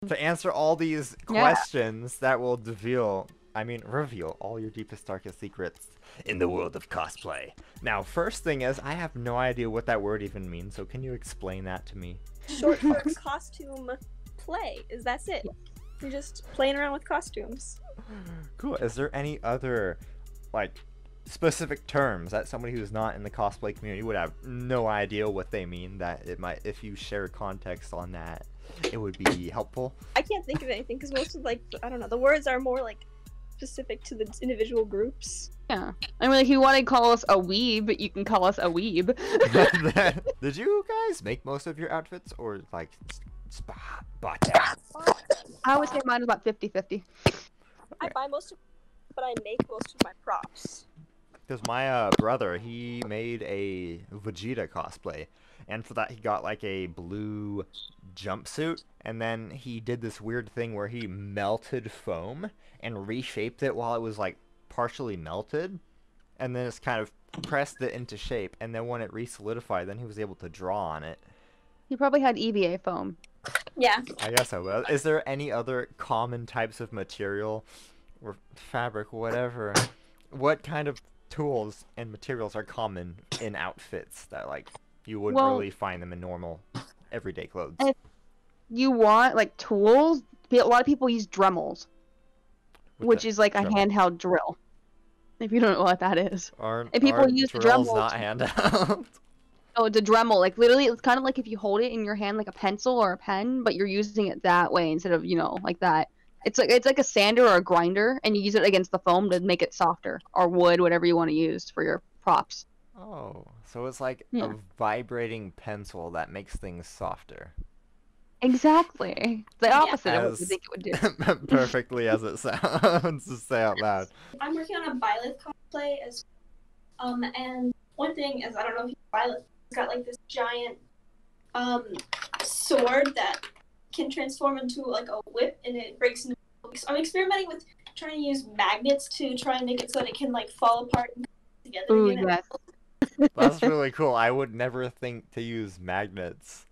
to answer all these questions that will reveal all your deepest, darkest secrets in the world of cosplay. Now, first thing is, I have no idea what that word even means, so can you explain that to me? Short for costume play, that's it. You're just playing around with costumes. Cool. Is there any other, like, specific terms that somebody who's not in the cosplay community would have no idea what they mean, that it might, if you share context on that, it would be helpful? I can't think of anything because most of, like, I don't know, the words are more like specific to the individual groups. Yeah. I mean, if you want to call us a weeb, you can call us a weeb. Did you guys make most of your outfits, or like bought that? I would say mine is about 50-50. I buy most of, but I make most of my props. Because my brother, he made a Vegeta cosplay, and for that he got like a blue jumpsuit, and then he did this weird thing where he melted foam and reshaped it while it was like partially melted, and then it's kind of pressed it into shape, and then when it re-solidified, then he was able to draw on it. He probably had EVA foam. Yeah. I guess I will. Is there any other common types of material or fabric, whatever? What kind of tools and materials are common in outfits that, like, you wouldn't really find them in normal everyday clothes? If you want, like, tools, a lot of people use Dremels, which is like a handheld drill. If you don't know what that is. Aren't people use drills Dremels not handheld? Oh, it's a Dremel. Like, literally, it's kind of like if you hold it in your hand like a pencil or a pen, but you're using it that way instead of, you know, like that. It's like a sander or a grinder, and you use it against the foam to make it softer, or wood, whatever you want to use for your props. Oh, so it's like a vibrating pencil that makes things softer. Exactly. The opposite of what you think it would do. Perfectly as it sounds, to say out loud. I'm working on a Byleth cosplay and one thing is, I don't know if Byleth got like this giant sword that can transform into like a whip, and it breaks into. So I'm experimenting with trying to use magnets to try and make it so that it can like fall apart and come together Ooh, again. yes. That's really cool. I would never think to use magnets.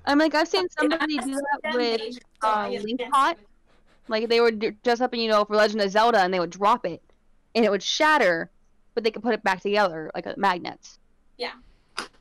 I'm like, I've seen somebody do that with Leaf Pot. Like, they would dress up in, you know, for Legend of Zelda, and they would drop it, and it would shatter, but they could put it back together, like magnets. Yeah.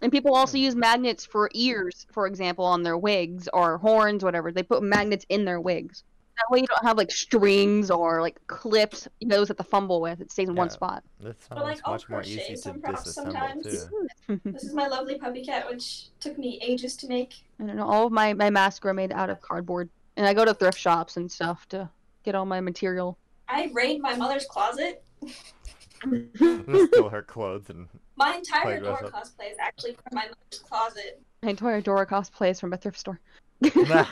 And people also use magnets for ears, for example, on their wigs, or horns, whatever. They put magnets in their wigs. That way you don't have, like, strings or, like, clips you know, that to fumble with. It stays in one spot. That sounds But like, I'll much more easy crochet to some props disassemble, sometimes. too. This is my lovely puppy cat, which took me ages to make. I don't know. All of my masks are made out of cardboard. And I go to thrift shops and stuff to get all my material. I raid my mother's closet. Just steal her clothes and My entire play dress Dora up. cosplay is actually from my mother's closet. My entire Dora cosplays from a thrift store. Yeah.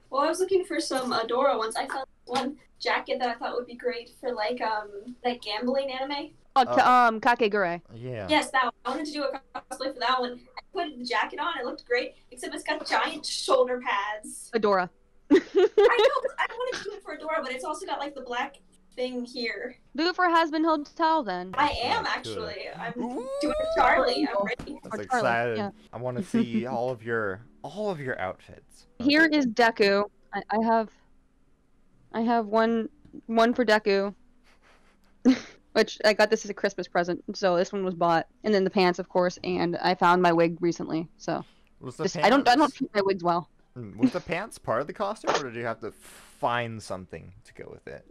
Well, I was looking for some Dora ones. I found one jacket that I thought would be great for like gambling anime. Oh, Kakegurui. Yeah. Yes, that one. I wanted to do a cosplay for that one. I put the jacket on. It looked great, except it's got giant shoulder pads. Adora. I know. I wanted to do it for Dora, but it's also got like the black thing here. Do it for Hasbin Hotel then. I am actually. I'm doing Charlie. I'm ready. That's Or Charlie, excited. yeah. I want to see all of your outfits. Here is Deku. I have one for Deku. Which I got this as a Christmas present, so this one was bought. And then the pants, of course, and I found my wig recently, so I don't treat my wigs well. Was the pants part of the costume, or did you have to find something to go with it?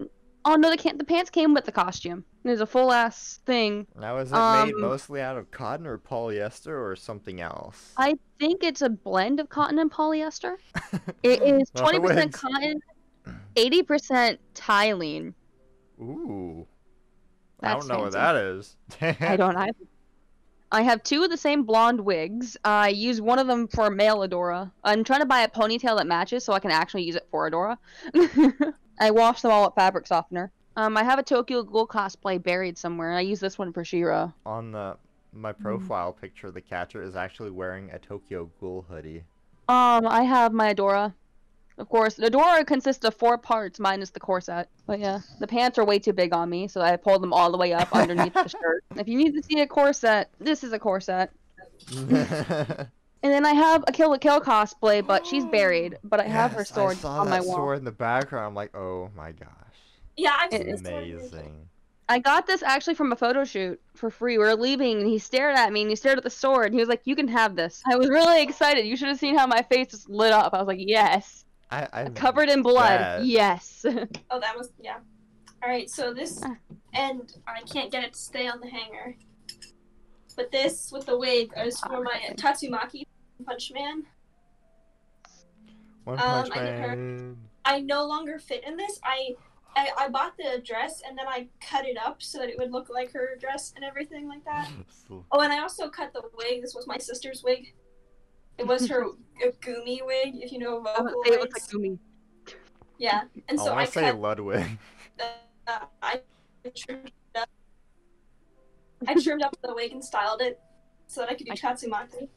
Oh no, the pants came with the costume. There's a full ass thing. Now, is it made mostly out of cotton or polyester or something else? I think it's a blend of cotton and polyester. It is 20% cotton, 80% tylene. Ooh. That's I don't know what fancy. that is. I don't either. I have two of the same blonde wigs. I use one of them for male Adora. I'm trying to buy a ponytail that matches so I can actually use it for Adora. I wash them all with fabric softener. I have a Tokyo Ghoul cosplay buried somewhere. I use this one for She-Ra. On my profile picture, the catcher is actually wearing a Tokyo Ghoul hoodie. I have my Adora. Of course, the Adora consists of 4 parts minus the corset. But yeah, the pants are way too big on me, so I pulled them all the way up underneath the shirt. If you need to see a corset, this is a corset. And then I have a Kill la Kill cosplay, but she's buried. But I have her Yes, sword I saw on my that wall. sword in the background. I'm like, oh my gosh. Yeah, I've It seen is this one. Amazing. I got this actually from a photo shoot for free. We were leaving, and he stared at me, and he stared at the sword, and he was like, "You can have this." I was really excited. You should have seen how my face just lit up. I was like, "Yes." I Covered in blood. bet. Yes. Oh, that was yeah. All right, so this and I can't get it to stay on the hanger. But this with the wig is for my Tatsumaki Punch Man. One Punch I did her. Man. I no longer fit in this. I bought the dress and then I cut it up so that it would look like her dress and everything like that. Oh, and I also cut the wig. This was my sister's wig. It was her Gumi wig, if you know vocal It looks wigs. like Gumi. Yeah, and I so I want to say cut. Ludwig. I trimmed it up. I trimmed up the wig and styled it so that I could do Tatsumaki.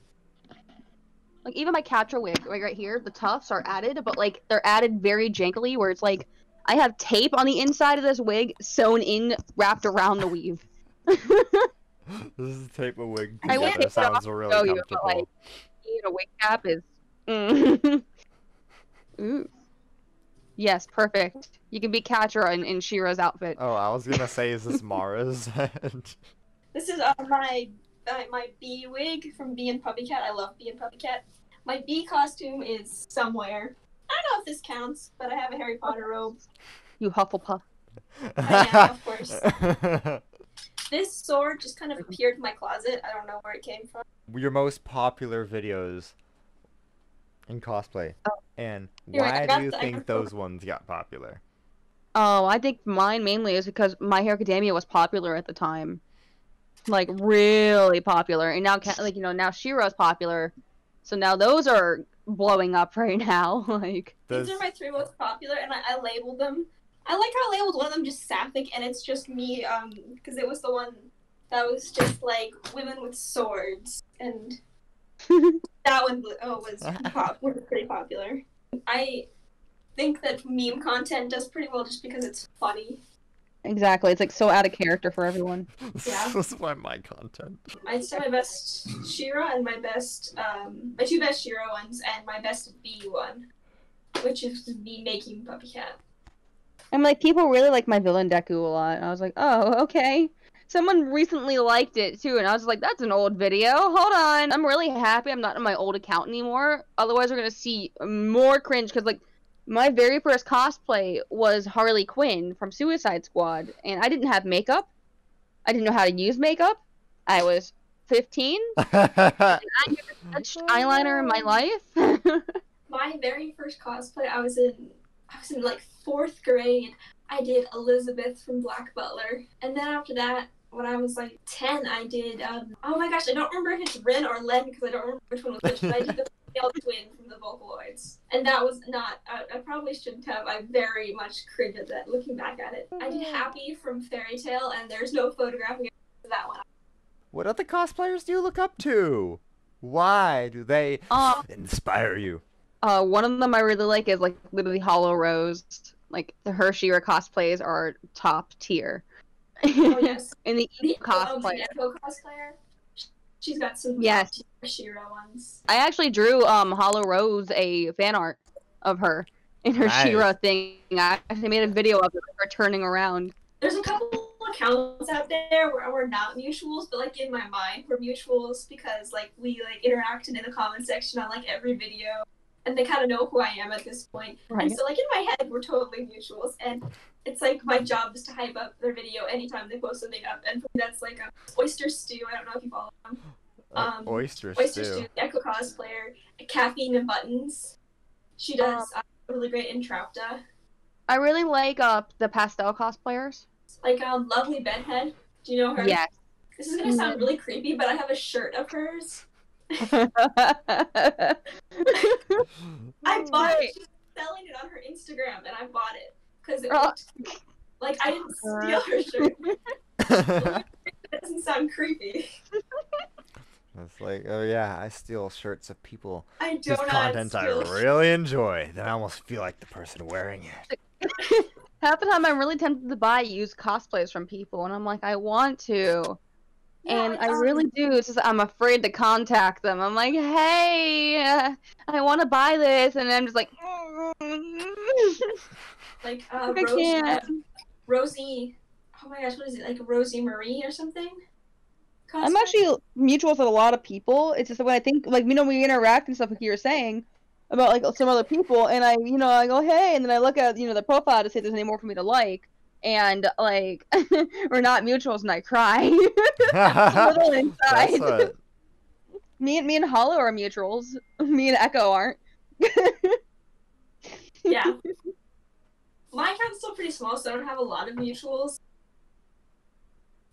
Like even my Catra wig, like right here, the tufts are added, but like they're added very jankily, where it's like I have tape on the inside of this wig sewn in, wrapped around the weave. This is the type of wig I wish together. it would Sounds also really show you, comfortable. but, like, a wig cap is. Mm. Ooh. Yes, perfect. You can be Catra in Shira's outfit. Oh, I was gonna say, is this Mara's head? This is my bee wig from Bee and Puppy Cat. I love Bee and Puppy Cat. My bee costume is somewhere. I don't know if this counts, but I have a Harry Potter robe. You Hufflepuff. I am, of course. This sword just kind of appeared in my closet. I don't know where it came from. Your most popular videos in cosplay, Oh. and You're right, why I got do you the- I think got those ones got popular? Oh, I think mine mainly is because My Hero Academia was popular at the time. Like, really popular. And now, like, now Shira's popular. So now those are blowing up right now. Like, Does... These are my 3 most popular, and I labeled them. I like how I labeled one of them just Sapphic, and it's just me, because it was the one that was just, like, women with swords, and that one was pretty popular. I think that meme content does pretty well just because it's funny. exactly. It's like so out of character for everyone. Yeah. This is why my content. I'd say my best Shira and my best, my 2 best Shira ones, and my best bee one, which is me making Puppy Cat. I'm like, people really like my villain Deku a lot. And I was like, oh, okay. Someone recently liked it too, and I was like, that's an old video. Hold on. I'm really happy I'm not on my old account anymore. Otherwise, we're gonna see more cringe, because like my very first cosplay was Harley Quinn from Suicide Squad, and I didn't have makeup. I didn't know how to use makeup. I was 15. And I never touched eyeliner in my life. My very first cosplay, I was in like 4th grade. I did Elizabeth from Black Butler, and then after that, when I was like 10, I did oh my gosh, I don't remember if it's Rin or Len because I don't remember which one was which, but I did the female twin from the Vocaloids, and that was not. I probably shouldn't have. I very much cringed at that looking back at it. I did Happy from Fairy Tale, and there's no photographing of that one. What other cosplayers do you look up to? Why do they inspire you? One of them I really like is like literally Hollow Rose. Like the Shira cosplays are top tier. Oh yes, And the the Echo cosplayer. Echo cosplayer. She's got some Yes. Shira ones. I actually drew Hollow Rose a fan art of her in her Nice. Shira thing. I actually made a video of her turning around. There's a couple accounts out there where we're not mutuals, but like in my mind we're mutuals because like we like interacted in the comment section on like every video, and they kind of know who I am at this point. Right. And so like in my head we're totally mutuals, and it's like my job is to hype up their video anytime they post something up, and for me that's like Oyster Stew. I don't know if you follow them. Oyster Oyster Stew. Stew, Echo cosplayer, Caffeine and Buttons. She does really great in Trapta. I really like the pastel cosplayers. Like Lovely Bedhead. Do you know her? Yes. This is gonna sound really creepy, but I have a shirt of hers. I bought it. She was selling it on her Instagram, and I bought it because it looked like I didn't steal her shirt. It doesn't sound creepy. It's like, oh yeah, I steal shirts of people I whose don't content I really enjoy. Then I almost feel like the person wearing it. Half the time I'm really tempted to buy used cosplays from people, and I'm like, I want to, And like, I really do. It's just I'm afraid to contact them. I'm like, hey, I want to buy this, and I'm just like, like I can't. Rosie. Oh my gosh, what is it? Like Rosie Marie or something? I'm Cosplay? actually mutuals with a lot of people. It's just when I think, like, we interact and stuff, like you were saying about like some other people, and I go, hey, and then I look at the profile to see if there's any more for me to like, and like we're not mutuals, and I cry a little That's inside. what. Me and Hollow are mutuals. Me and Echo aren't. Yeah. My account's still pretty small, so I don't have a lot of mutuals.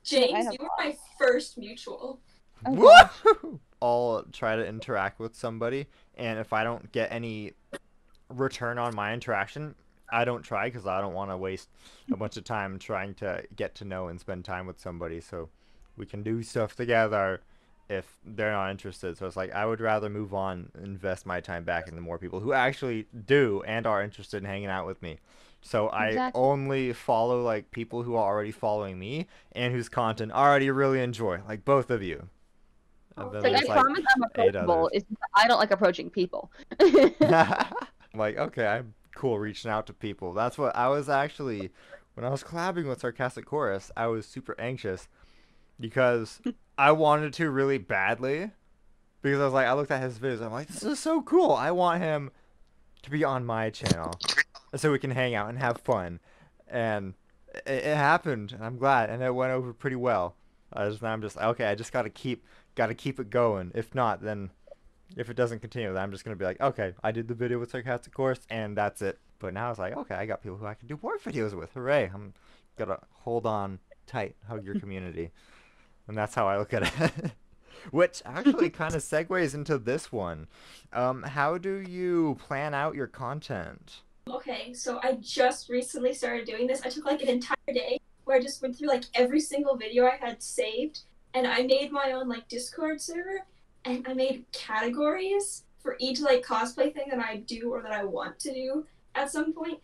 James, have you were my first mutual. Oh, gosh. Woo! I'll try to interact with somebody, and if I don't get any return on my interaction, I don't try because I don't want to waste a bunch of time trying to get to know and spend time with somebody so we can do stuff together if they're not interested. So it's like I would rather move on, invest my time back into more people who actually do and are interested in hanging out with me. So I Exactly. only follow like people who are already following me and whose content I already really enjoy, like both of you. And then Like, I there's like promise I'm 8 approachable. others. It's just I don't like approaching people. I'm like, okay, I'm cool reaching out to people. That's what I was actually, when I was collabing with Sarcastic Chorus, I was super anxious because I wanted to really badly. Because I was like, I looked at his videos, I'm like, this is so cool. I want him to be on my channel so we can hang out and have fun. And it happened, and I'm glad, and it went over pretty well. I'm just okay. I just gotta keep it going. If not, then if it doesn't continue, then I'm just gonna be like, okay, I did the video with Sarcastic Course, and that's it. But now it's like, okay, I got people who I can do more videos with. Hooray! I'm gonna hold on tight, hug your community, and that's how I look at it. Which actually kind of segues into this one. How do you plan out your content? Okay, so I just recently started doing this. I took like an entire day where I just went through like every single video I had saved, and I made my own like Discord server, and I made categories for each like cosplay thing that I do or that I want to do at some point.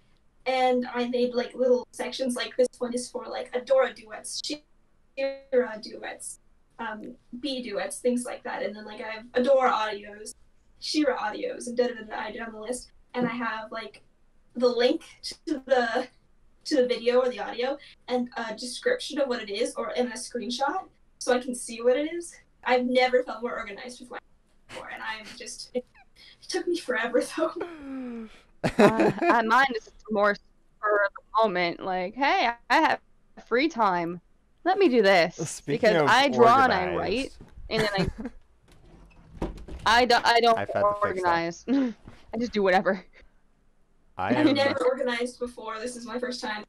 And I made like little sections, like this one is for like Adora duets, Shira duets, B duets, things like that. And then like I have Adora audios, Shira audios, and I did on the list. And I have like the link to the video or the audio and a description of what it is or in a screenshot so I can see what it is. I've never felt more organized with my before, and I'm just it took me forever though. Mine is more spur of the moment. Like, hey, I have free time. Let me do this Speaking because of I draw and I organized. write, and then I don't I've had to fix that. organize. I just do whatever. I I've am. never organized before. This is my first time.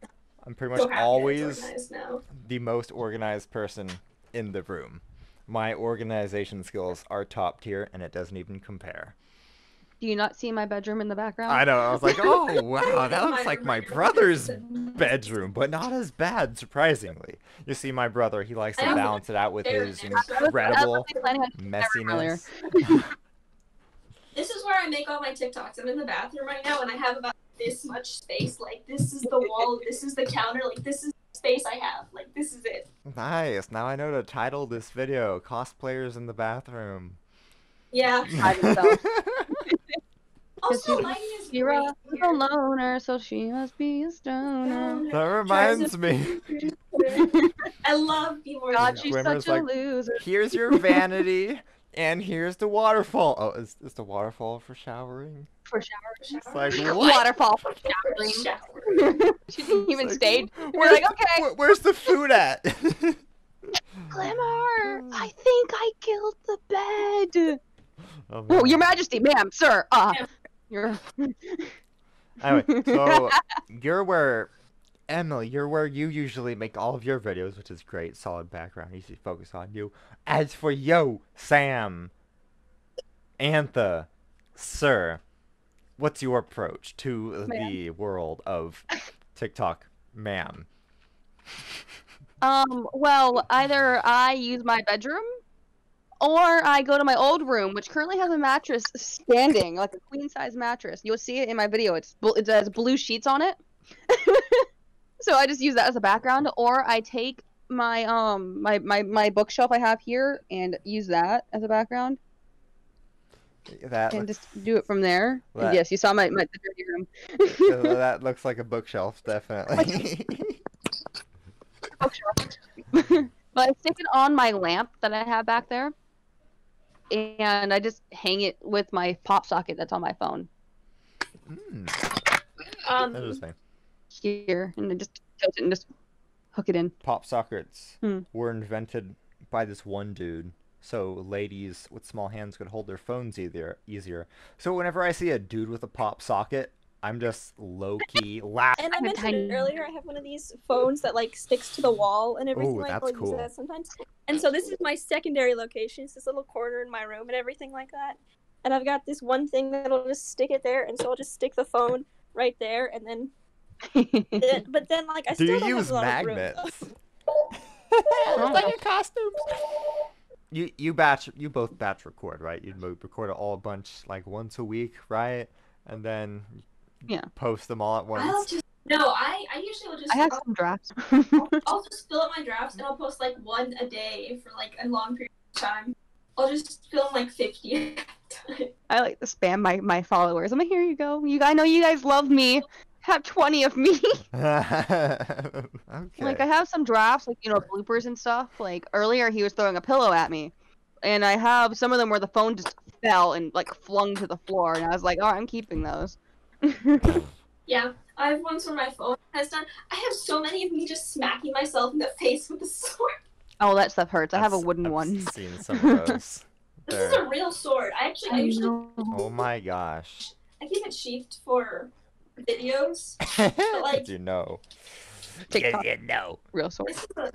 I'm pretty So much happy always it's organized now. the most organized person in the room. My organization skills are top tier, and it doesn't even compare. Do you not see my bedroom in the background? I know. I was like, oh wow, that My looks like room my right here. brother's bedroom, but not as bad, surprisingly. You see, my brother, he likes to I also balance it out with there his it is. I was incredible planning on doing that earlier. messiness. This is where I make all my TikToks. I'm in the bathroom right now, and I have about this much space. Like, this is the wall, this is the counter, like, this is the space I have. Like, this is it. Nice. Now I know to title this video, Cosplayers in the Bathroom. Yeah. By themselves. Also, lighting is Shira great is a here. loner, so she must be a stoner. That reminds me. I love Be More God, Than she's Glimmer's such a like, loser. Here's your vanity, and here's the waterfall. Oh, is the waterfall for showering? For shower. It's like, what? Waterfall for showering. Shower. She didn't even It's stay. like, We're like, okay. Where's the food at? Glimmer, I think I killed the bed. Oh, Oh, man. Your Majesty, ma'am, sir. You're. Anyway, so you're where, Emily, you're where you usually make all of your videos, which is great. Solid background. Easy to focus on you. As for yo, Sam, Antha, sir, what's your approach to the world of TikTok, ma'am? Well, either I use my bedroom, or I go to my old room, which currently has a mattress standing, like a queen-size mattress. You'll see it in my video. It has blue sheets on it. So I just use that as a background, or I take my bookshelf I have here and use that as a background That and looks, just do it from there. And that, yes, you saw my the dirty room. that looks like a bookshelf, definitely. Bookshelf. But I stick it on my lamp that I have back there, and I just hang it with my pop socket that's on my phone Interesting. here, and I just tilt it and just hook it in. Pop sockets Hmm. were invented by this one dude, so ladies with small hands could hold their phones easier. So whenever I see a dude with a pop socket, I'm just low-key laughing. And I I'm a mentioned tiny- it earlier, I have one of these phones that like sticks to the wall and everything. Ooh, like that's I'll use cool. that sometimes. And so this is my secondary location. It's this little corner in my room and everything like that. And I've got this one thing that'll just stick it there, and so I'll just stick the phone right there, and then. But then, like, I Do still you don't use have a lot of room. magnets? It's like your costumes. You both batch record, right? You record it all a bunch like once a week, right? And then Yeah. post them all at I'll once. just no. I usually will just. I have some drafts. I'll just fill up my drafts and I'll post like one a day for like a long period of time. I'll just film like 50 at a time. I like to spam my followers. I'm like, here you go. I know you guys love me. Have 20 of me. Okay. Like I have some drafts, like bloopers and stuff. Like earlier, he was throwing a pillow at me, and I have some of them where the phone just fell and like flung to the floor, and I was like, oh, I'm keeping those. Yeah, I have ones where my phone has done. I have so many of me just smacking myself in the face with a sword. Oh, that stuff hurts. I have a I've wooden one. seen some of those. This is a real sword. I usually Oh my gosh. I keep it sheathed for videos. like- Did you know? TikTok. Did you know? Real sword. This is a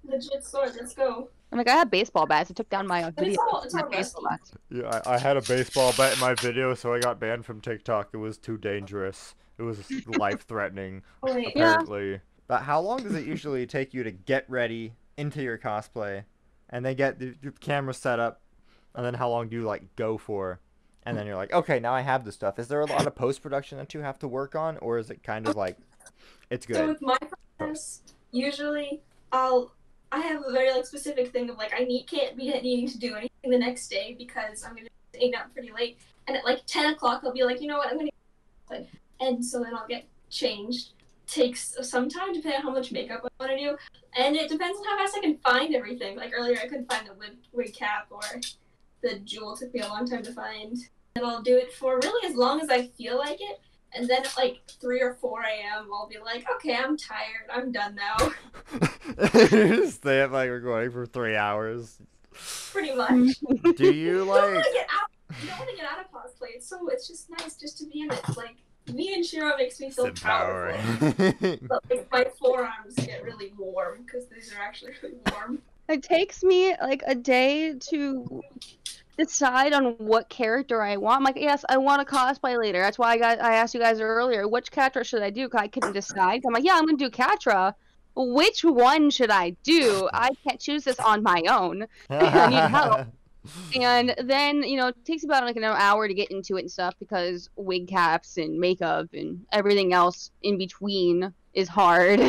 legit sword. Let's go. I'm like, I have baseball bats. I took down my But video. it's all baseball rusty. bats. Yeah, I had a baseball bat in my video, so I got banned from TikTok. It was too dangerous. It was life-threatening, Oh wait. Yeah. apparently. But how long does it usually take you to get ready into your cosplay, and then get your camera set up, and then how long do you like go for? And then you're like, okay, now I have the stuff. Is there a lot of post-production that you have to work on, or is it kind of like, it's So good? with my process, usually I have a very like specific thing of like can't be needing to do anything the next day because I'm gonna be staying up pretty late. And at like 10 o'clock, I'll be like, you know what, I'm gonna get and so then I'll get changed. Takes some time depending on how much makeup I want to do, and it depends on how fast I can find everything. Like earlier, I couldn't find the wig cap or the jewel. Took me a long time to find. And I'll do it for really as long as I feel like it. And then at like 3 or 4 a.m., I'll be like, okay, I'm tired. I'm done now. Stay up like recording for 3 hours. Pretty much. Do you You don't like? want to get out. You don't want to get out of cosplay. It's just nice just to be in it. Like me and Shiro makes me It's feel powerful. empowering. But like my forearms get really warm because these are actually really warm. It takes me like a day to decide on what character I want. I'm like, yes, I want to cosplay later. That's why I asked you guys earlier, which Catra should I do? 'Cause I couldn't decide. I'm like, yeah, I'm gonna do Catra. Which one should I do? I can't choose this on my own. I need help. And then, it takes about like an hour to get into it and stuff because wig caps and makeup and everything else in between is hard.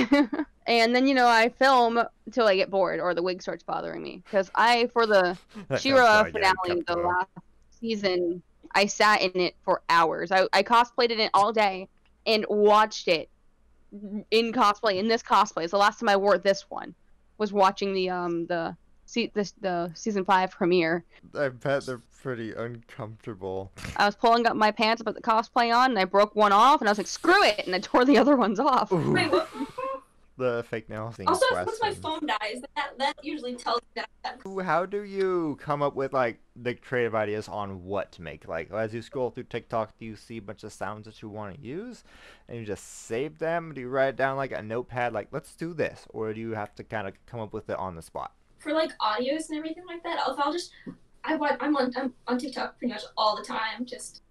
And then, I film until I get bored or the wig starts bothering me. Because for the She-Ra finale, the last season, I sat in it for hours. I cosplayed in it all day and watched it in cosplay, in this cosplay. So the last time I wore this one was watching the season 5 premiere. I bet they're pretty uncomfortable. I was pulling up my pants to put the cosplay on, and I broke one off, and I was like, screw it, and I tore the other ones off. Ooh, Wait, what? the fake nail thing. Also, once my phone dies, that usually tells me that. How do you come up with like the creative ideas on what to make? Like as you scroll through TikTok, do you see a bunch of sounds that you want to use, and you just save them? Do you write it down like a notepad, like let's do this, or do you have to kind of come up with it on the spot? For like audios and everything like that, I'm on TikTok pretty much all the time,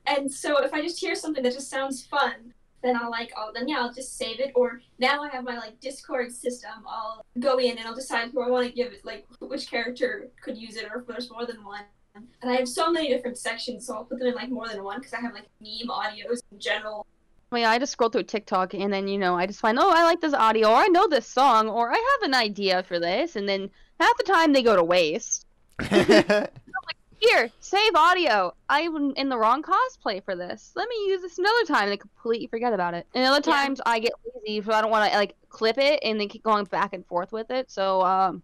and so if I just hear something that just sounds fun, then I'll just save it. Or now I have my like Discord system. I'll go in and I'll decide who I want to give it, like which character could use it, or if there's more than one. And I have so many different sections, so I'll put them in like more than one because I have like meme audios in general I mean, I just scroll through TikTok and then, I just find, oh, I like this audio, or I know this song, or I have an idea for this, and then half the time they go to waste. Here, save audio. I'm in the wrong cosplay for this. Let me use this another time, and I completely forget about it. And other times I get lazy, so I don't want to like clip it and then keep going back and forth with it. So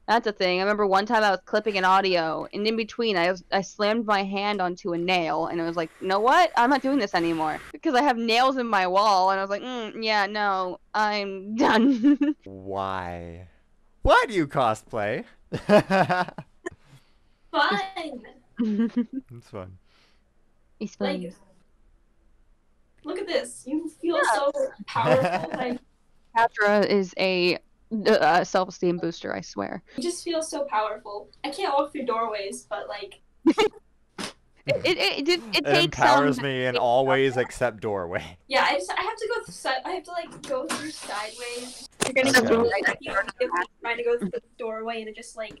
that's a thing. I remember one time I was clipping an audio, and in between I slammed my hand onto a nail, and I was like, you know what? I'm not doing this anymore because I have nails in my wall, and I was like, yeah, no, I'm done. Why? Why do you cosplay? Fun. It's fun. It's fun. Like, look at this. You feel so powerful. Like, Patra is a self-esteem booster, I swear. you just feel so powerful. I can't walk through doorways, but like. It It takes empowers me in all ways except doorway. Yeah, I have to go I have to like go through sideways. You're gonna Okay. go Trying to go through the doorway, and it just like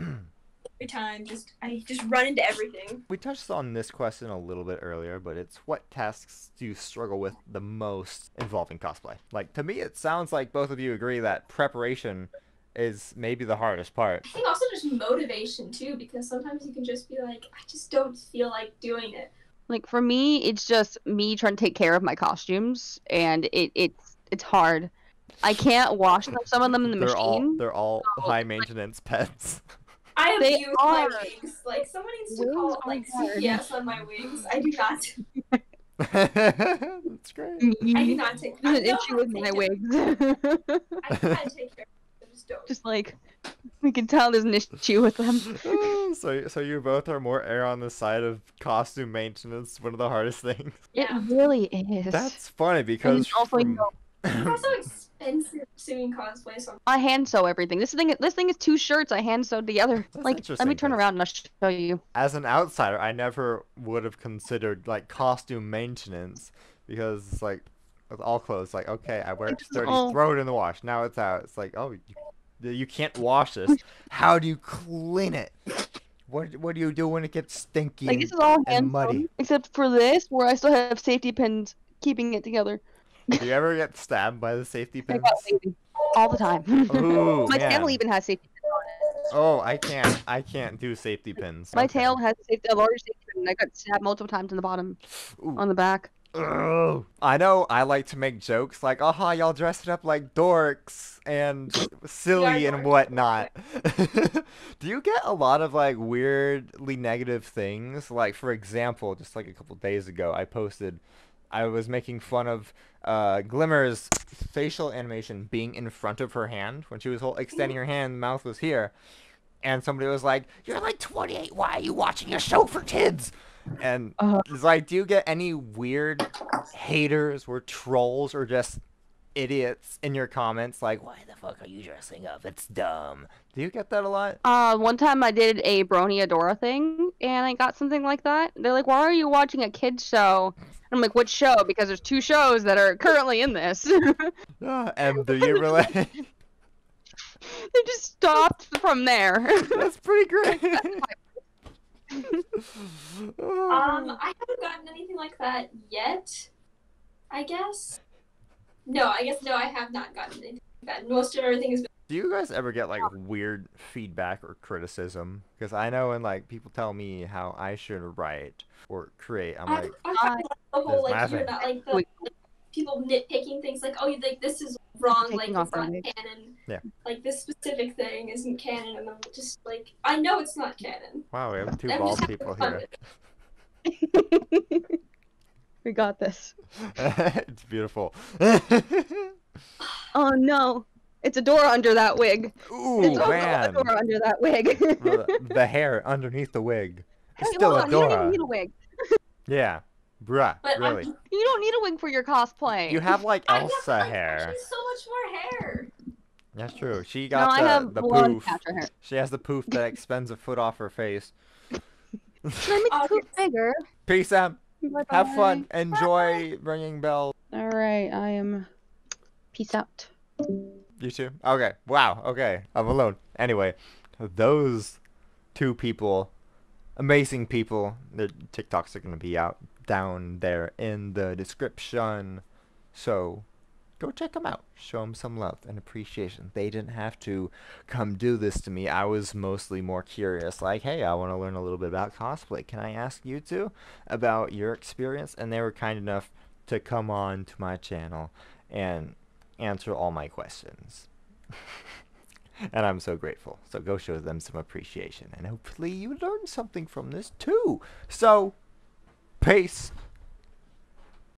every time. I just run into everything. We touched on this question a little bit earlier, but it's what tasks do you struggle with the most involving cosplay? Like, to me, it sounds like both of you agree that preparation is maybe the hardest part. I think also just motivation too, because sometimes you can just be like, I just don't feel like doing it. Like for me, it's just me trying to take care of my costumes, and it's hard. I can't wash some of them in the machine. They're all high maintenance pets. I They abuse my are. wigs. Like someone needs to Wigs call are like hard. CPS on my wigs. I do not. That's great. I do not take. There's I an know issue how to with take my care- wigs. I know how to take care of them. I just don't. Just like we can tell there's an issue with them. Oh, so you both are more err on the side of costume maintenance, one of the hardest things. It Yeah. really is. That's funny because also, from- It's also expensive doing cosplay. So I hand sew everything. This thing is 2 shirts I hand sewed together. That's Like, let interesting, me turn 'cause- around and I'll show you. as an outsider, I never would have considered like costume maintenance because it's like with all clothes, like okay, I wear it to 30, all- throw it in the wash. Now it's out. It's like oh, you can't wash this. How do you clean it? What do you do when it gets stinky Like this is all and hand muddy? sewn, except for this, where I still have safety pins keeping it together. Do you ever get stabbed by the safety I pins? got lazy all the time. Ooh, My man. tail even has safety pins on it. Oh, I can't do safety pins. My Okay. tail has a large safety pin. I got stabbed multiple times in the bottom, Ooh. on the back. Ugh. I know I like to make jokes like, aha, y'all dressed up like dorks and silly and dorks. whatnot. Do you get a lot of like weirdly negative things? Like, for example, just like a couple days ago, I was making fun of Glimmer's facial animation being in front of her hand when she was extending her hand, the mouth was here. And somebody was like, "You're like 28. Why are you watching a show for kids?" And it's like, do you get any weird haters or trolls or just idiots in your comments like, "Why the fuck are you dressing up? It's dumb." Do you get that a lot? One time I did a Brony Adora thing, and I got something like that. They're like, "Why are you watching a kids show?" And I'm like, "Which show?" Because there's 2 shows that are currently in this. And do you really? They just stopped from there. That's pretty great. I haven't gotten anything like that yet. I guess. No, I have not gotten anything like that. Most of everything has been. Do you guys ever get like weird feedback or criticism? Because I know when like people tell me how I should write or create, I'm like, I've gotten the whole There's like you're nothing. not like the like, people nitpicking things like, oh, you think this is wrong, like Taking it's off our not wigs. canon. Yeah. Like this specific thing isn't canon, and I'm just like, I know it's not canon. wow, we have 2 I'm bald just people having here. fun. We got this. It's beautiful. Oh no, it's Adora under that wig. Ooh, It's also man. Adora under that wig. The hair underneath the wig. It's Hey, still hold on, you don't even Adora. need a wig. Yeah. Bruh, But really. You don't need a wig for your cosplay. You have like I have Elsa like, hair. so much more hair. That's true. She No, got I have the blonde poof. Patra hair. She has the poof that extends a foot off her face. Let me Oh, poop bigger. Peace out. Bye-bye. Have fun. Enjoy ringing bells. All right, I am. Peace out. You too? Okay. Wow. Okay. I'm alone. Anyway, those 2 people, amazing people, their TikToks are going to be out down there in the description. So go check them out. Show them some love and appreciation. They didn't have to come do this to me. I was mostly more curious, like, hey, I want to learn a little bit about cosplay. Can I ask you two about your experience? And they were kind enough to come on to my channel and answer all my questions. And I'm so grateful. So go show them some appreciation. And hopefully you learned something from this too. So, peace.